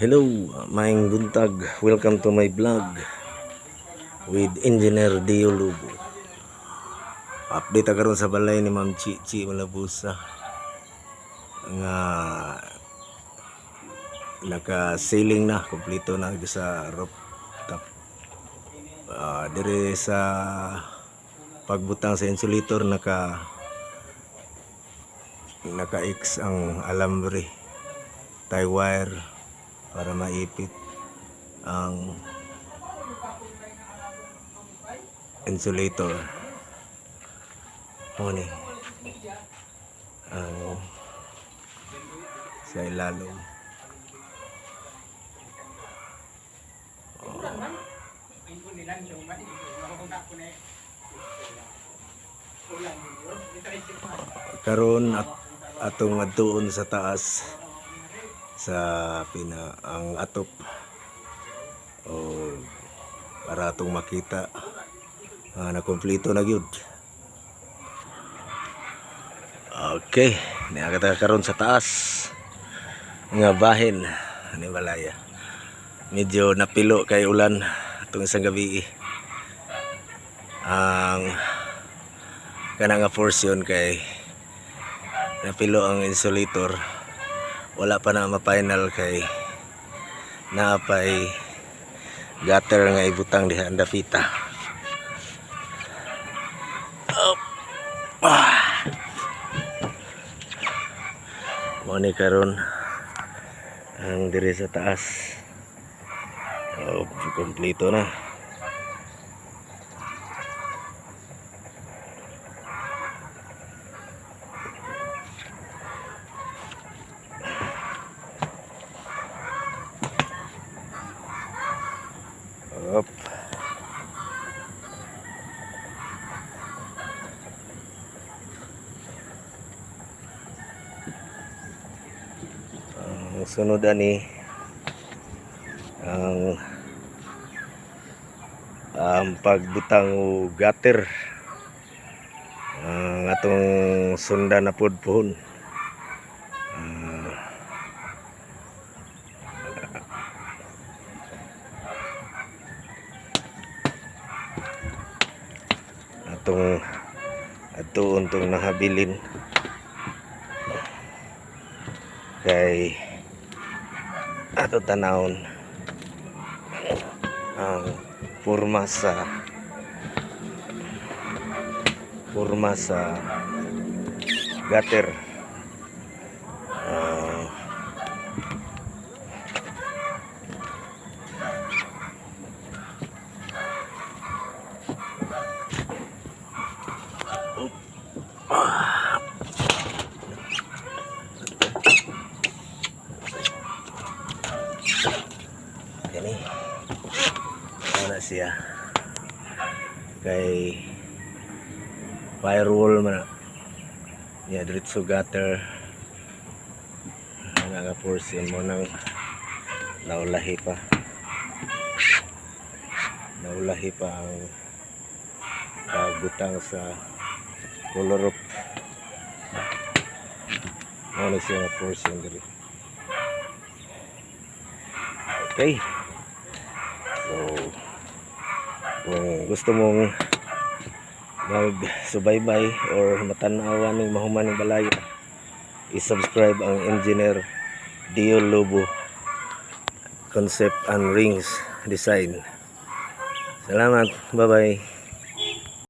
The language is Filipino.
Hello, maing buntag. Welcome to my vlog with Engineer Dio Lugo. Update karon sa balay ni Ma'am Chichi Malabusa nga naka-ceiling na, kompleto na sa rooftop. Dire sa pagbutang sa insulator naka-X ang alambre, tie wire para maipit ang insulator. Ni ang sa ilalom. Karon atong adtuon sa taas sa ang atop para atong makita na kompleto na gyud. Okay, niagata karon sa taas nga bahin ni balaya. Medyo napilo kay ulan atong isang gabi. Ang kana nga portion kay napilo ang insulator. Wala pa na ma-final kay naapay gutter nga ibutang diha ang dapita. Mani karon ang diri sa taas. Kompleto na. Ang sunod ani ang pagbutang og gutter ang atong sundan na pod pohon. Atong tong nahabilin kay ato tanawon ang porma sa gutter. Ini ana siya kay firewall man ya diretso gutter nga portion mo nang naulahi pa ang pagbutang sa color roof. Ano siya nga portion diri. Okay, so kung gusto mong magsubaybay or matanawan ng mahuman ng balaya, i-subscribe ang Engineer Dio Lugo Concept and Rings Design. Salamat, bye bye.